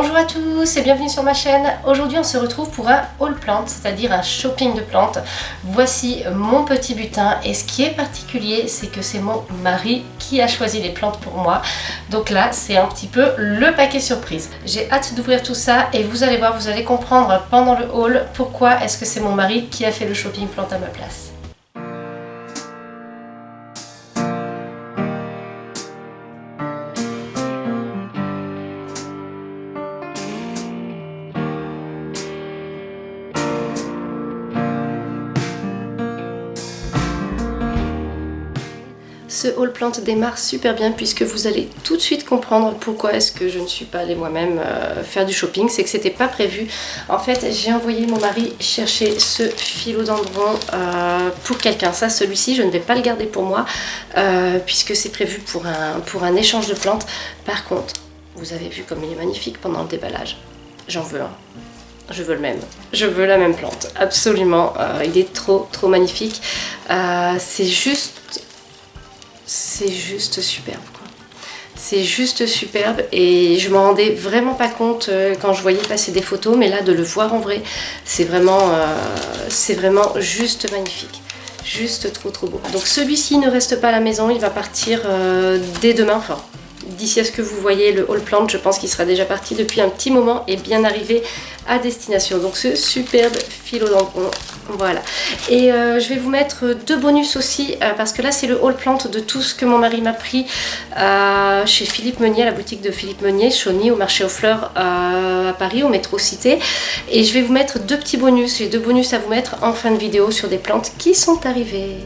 Bonjour à tous et bienvenue sur ma chaîne. Aujourd'hui on se retrouve pour un haul plante, c'est-à-dire un shopping de plantes. Voici mon petit butin et ce qui est particulier c'est que c'est mon mari qui a choisi les plantes pour moi. Donc là c'est un petit peu le paquet surprise. J'ai hâte d'ouvrir tout ça et vous allez voir, vous allez comprendre pendant le haul pourquoi est-ce que c'est mon mari qui a fait le shopping plante à ma place. Ce haul plante démarre super bien puisque vous allez tout de suite comprendre pourquoi est-ce que je ne suis pas allée moi-même faire du shopping. C'est que c'était pas prévu. En fait, j'ai envoyé mon mari chercher ce philodendron pour quelqu'un. Ça, celui-ci, je ne vais pas le garder pour moi puisque c'est prévu pour un échange de plantes. Par contre, vous avez vu comme il est magnifique pendant le déballage. J'en veux un. Je veux le même. Je veux la même plante. Absolument. Il est trop magnifique. C'est juste superbe quoi. C'est juste superbe et je m'en rendais vraiment pas compte quand je voyais passer des photos, mais là de le voir en vrai c'est vraiment juste magnifique, juste trop beau. Donc celui-ci ne reste pas à la maison, il va partir dès demain, enfin d'ici à ce que vous voyez le haul plante, je pense qu'il sera déjà parti depuis un petit moment et bien arrivé à destination. Donc ce superbe philodendron, voilà. Et je vais vous mettre deux bonus aussi parce que là c'est le haul plante de tout ce que mon mari m'a pris chez Philippe Meunier, la boutique de Philippe Meunier, Chauny, au marché aux fleurs à Paris, au métro Cité. Et je vais vous mettre deux petits bonus, j'ai deux bonus à vous mettre en fin de vidéo sur des plantes qui sont arrivées.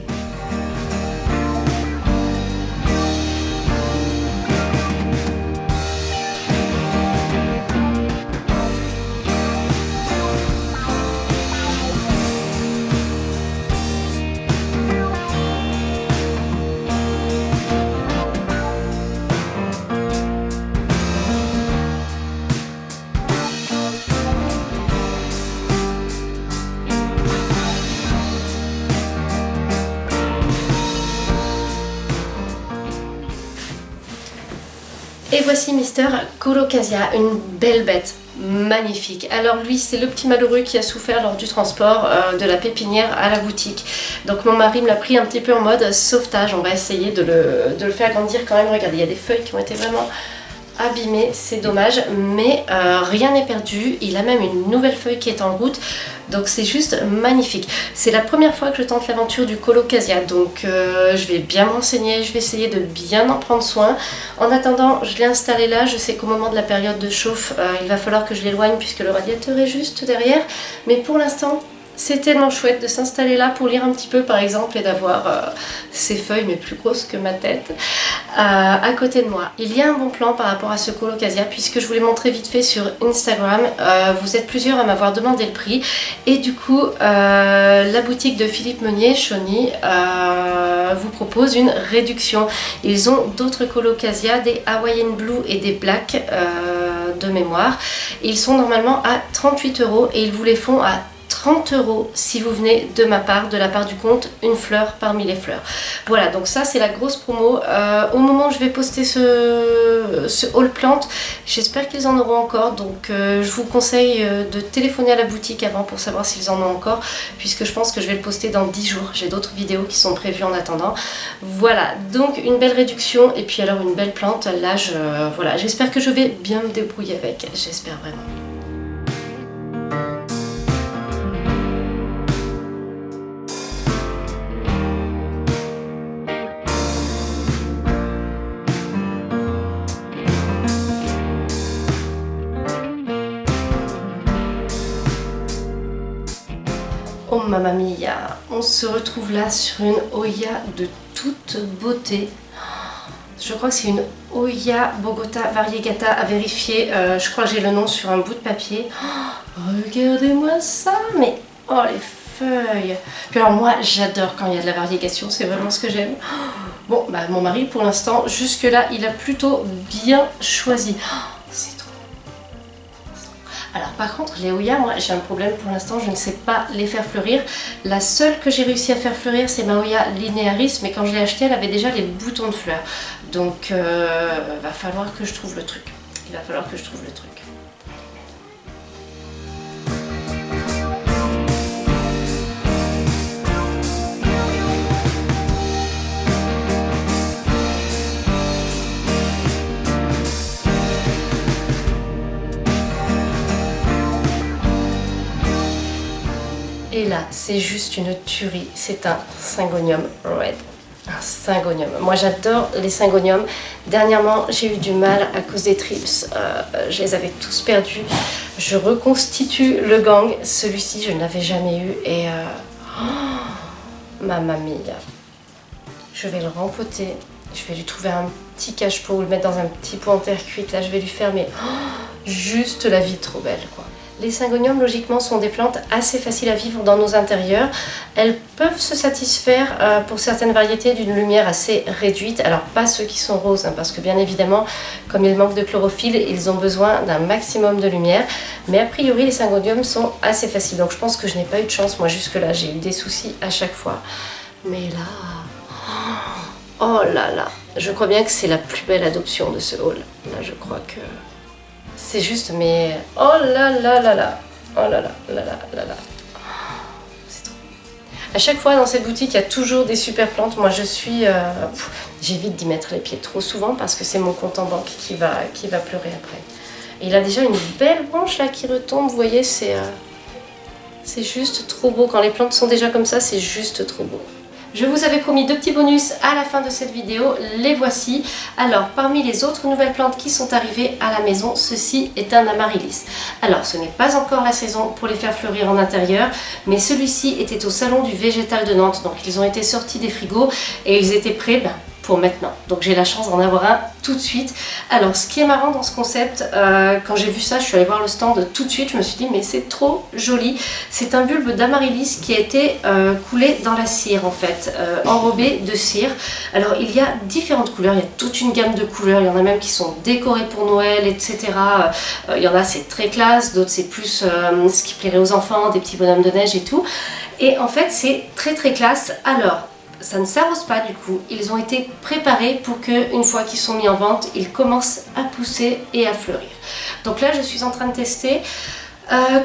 Et voici Mister Colocasia, une belle bête, magnifique. Alors lui c'est le petit malheureux qui a souffert lors du transport de la pépinière à la boutique. Donc mon mari me l'a pris un petit peu en mode sauvetage, on va essayer de le faire grandir quand même. Regardez, il y a des feuilles qui ont été vraiment abîmées, c'est dommage, mais rien n'est perdu. Il a même une nouvelle feuille qui est en route, donc c'est juste magnifique. C'est la première fois que je tente l'aventure du Colocasia, donc je vais bien m'enseigner, je vais essayer de bien en prendre soin. En attendant, je l'ai installé là, je sais qu'au moment de la période de chauffe, il va falloir que je l'éloigne puisque le radiateur est juste derrière, mais pour l'instant, c'est tellement chouette de s'installer là pour lire un petit peu par exemple et d'avoir ces feuilles mais plus grosses que ma tête à côté de moi. Il y a un bon plan par rapport à ce Colocasia puisque je vous l'ai montré vite fait sur Instagram. Vous êtes plusieurs à m'avoir demandé le prix et du coup la boutique de Philippe Meunier, Chauny, vous propose une réduction. Ils ont d'autres Colocasia, des Hawaiian Blue et des Black de mémoire. Ils sont normalement à 38 € et ils vous les font à 30 € si vous venez de ma part, de la part du compte Une fleur parmi les fleurs. Voilà, donc ça c'est la grosse promo. Au moment où je vais poster ce haul plante, j'espère qu'ils en auront encore, donc je vous conseille de téléphoner à la boutique avant pour savoir s'ils en ont encore, puisque je pense que je vais le poster dans 10 jours. J'ai d'autres vidéos qui sont prévues en attendant. Voilà, donc une belle réduction et puis alors une belle plante. Là, voilà, j'espère que je vais bien me débrouiller avec, j'espère vraiment. Oh mamma mia, on se retrouve là sur une Oya de toute beauté. Je crois que c'est une Oya Bogota Variegata à vérifier. Je crois que j'ai le nom sur un bout de papier. Oh, regardez-moi ça, mais oh les feuilles. Puis alors moi j'adore quand il y a de la variégation, c'est vraiment ce que j'aime. Bon, bah mon mari pour l'instant, jusque là, il a plutôt bien choisi. C'est trop. Alors par contre les Oya, moi j'ai un problème pour l'instant, je ne sais pas les faire fleurir. La seule que j'ai réussi à faire fleurir c'est ma Oya Linearis, mais quand je l'ai achetée elle avait déjà les boutons de fleurs. Donc va falloir que je trouve le truc. Il va falloir que je trouve le truc. Et là, c'est juste une tuerie. C'est un Syngonium Red. Un Syngonium. Moi, j'adore les Syngoniums. Dernièrement, j'ai eu du mal à cause des trips. Je les avais tous perdus. Je reconstitue le gang. Celui-ci, je ne l'avais jamais eu. Et mamma mia. Je vais le rempoter. Je vais lui trouver un petit cache-pot ou le mettre dans un petit pot en terre cuite. Là, je vais lui faire juste la vie trop belle, quoi. Les Syngoniums, logiquement, sont des plantes assez faciles à vivre dans nos intérieurs. Elles peuvent se satisfaire pour certaines variétés d'une lumière assez réduite. Alors, pas ceux qui sont roses, hein, parce que bien évidemment, comme ils manquent de chlorophylle, ils ont besoin d'un maximum de lumière. Mais a priori, les Syngoniums sont assez faciles. Donc, je pense que je n'ai pas eu de chance, moi, jusque-là. J'ai eu des soucis à chaque fois. Mais là... Oh là là! Je crois bien que c'est la plus belle adoption de ce haul. Là, je crois que... C'est juste, mais... Oh là là là là! Oh là là là là là là! C'est trop... À chaque fois, dans cette boutique, il y a toujours des super plantes. Moi, je suis... J'évite d'y mettre les pieds trop souvent parce que c'est mon compte en banque qui va pleurer après. Et il a déjà une belle branche là qui retombe. Vous voyez, c'est juste trop beau. Quand les plantes sont déjà comme ça, c'est juste trop beau. Je vous avais promis 2 petits bonus à la fin de cette vidéo, les voici. Alors, parmi les autres nouvelles plantes qui sont arrivées à la maison, ceci est un amaryllis. Alors, ce n'est pas encore la saison pour les faire fleurir en intérieur, mais celui-ci était au salon du végétal de Nantes, donc ils ont été sortis des frigos et ils étaient prêts pour maintenant. Donc j'ai la chance d'en avoir un tout de suite. Alors ce qui est marrant dans ce concept, quand j'ai vu ça, je suis allée voir le stand tout de suite, je me suis dit mais c'est trop joli. C'est un bulbe d'amaryllis qui a été coulé dans la cire en fait, enrobé de cire. Alors il y a différentes couleurs, il y a toute une gamme de couleurs, il y en a même qui sont décorées pour Noël, etc. Il y en a c'est très classe, d'autres c'est plus ce qui plairait aux enfants, des petits bonhommes de neige et tout. Et en fait c'est très classe. Alors ça ne s'arrose pas du coup, ils ont été préparés pour que une fois qu'ils sont mis en vente, ils commencent à pousser et à fleurir. Donc là je suis en train de tester.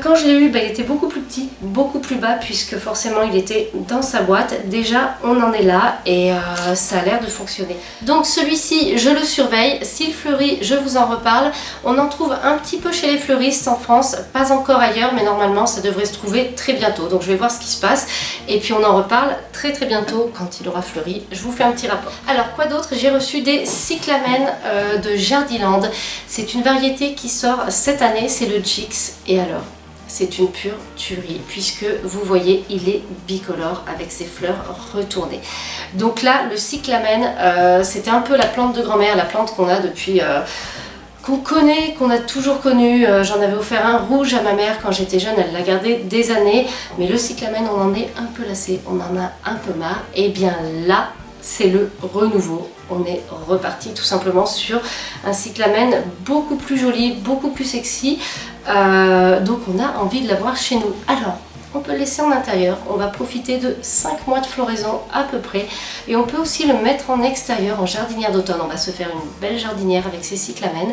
Quand je l'ai eu, il était beaucoup plus petit, beaucoup plus bas puisque forcément il était dans sa boîte. Déjà on en est là et ça a l'air de fonctionner. Donc celui-ci je le surveille, s'il fleurit je vous en reparle. On en trouve un petit peu chez les fleuristes en France, pas encore ailleurs mais normalement ça devrait se trouver très bientôt. Donc je vais voir ce qui se passe et puis on en reparle très bientôt quand il aura fleuri. Je vous fais un petit rapport. Alors quoi d'autre? J'ai reçu des cyclamènes de Jardiland. C'est une variété qui sort cette année, c'est le Jix. Et alors c'est une pure tuerie puisque vous voyez il est bicolore avec ses fleurs retournées. Donc là le cyclamène c'était un peu la plante de grand-mère, la plante qu'on a depuis qu'on connaît, qu'on a toujours connu. J'en avais offert un rouge à ma mère quand j'étais jeune, elle l'a gardé des années, mais le cyclamène on en est un peu lassé, on en a un peu marre. Et bien là c'est le renouveau. On est reparti tout simplement sur un cyclamène beaucoup plus joli, beaucoup plus sexy. Donc on a envie de l'avoir chez nous. Alors, on peut le laisser en intérieur. On va profiter de 5 mois de floraison à peu près. Et on peut aussi le mettre en extérieur, en jardinière d'automne. On va se faire une belle jardinière avec ces cyclamènes.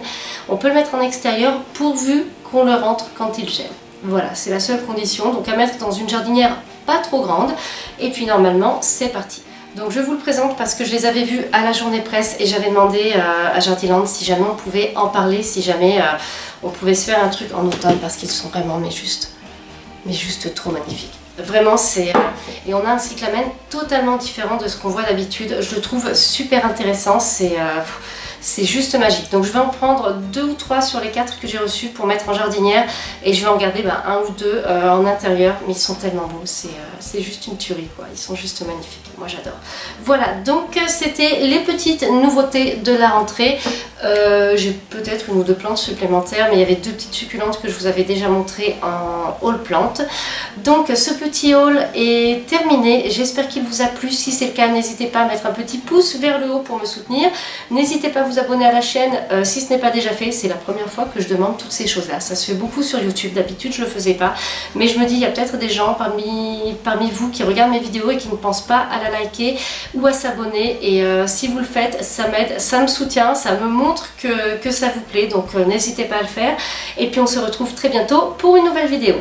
On peut le mettre en extérieur pourvu qu'on le rentre quand il gèle. Voilà, c'est la seule condition. Donc à mettre dans une jardinière pas trop grande. Et puis normalement, c'est parti. Donc je vous le présente parce que je les avais vus à la journée presse et j'avais demandé à Jardiland si jamais on pouvait en parler, si jamais on pouvait se faire un truc en automne parce qu'ils sont vraiment mais juste trop magnifiques. Vraiment c'est... Et on a un cyclamène totalement différent de ce qu'on voit d'habitude. Je le trouve super intéressant, c'est juste magique. Donc je vais en prendre 2 ou 3 sur les 4 que j'ai reçus pour mettre en jardinière et je vais en garder 1 ou 2 en intérieur, mais ils sont tellement beaux, c'est juste une tuerie quoi, ils sont juste magnifiques, moi j'adore. Voilà, donc c'était les petites nouveautés de la rentrée. J'ai peut-être 1 ou 2 plantes supplémentaires, mais il y avait 2 petites succulentes que je vous avais déjà montrées en haul plante. Donc ce petit haul est terminé, j'espère qu'il vous a plu. Si c'est le cas, n'hésitez pas à mettre un petit pouce vers le haut pour me soutenir. N'hésitez pas à vous abonner à la chaîne si ce n'est pas déjà fait. C'est la première fois que je demande toutes ces choses là. Ça se fait beaucoup sur YouTube, d'habitude je le faisais pas, mais je me dis il y a peut-être des gens parmi vous qui regardent mes vidéos et qui ne pensent pas à la liker ou à s'abonner, et si vous le faites ça m'aide, ça me soutient, ça me montre que ça vous plaît, donc n'hésitez pas à le faire et puis on se retrouve très bientôt pour une nouvelle vidéo.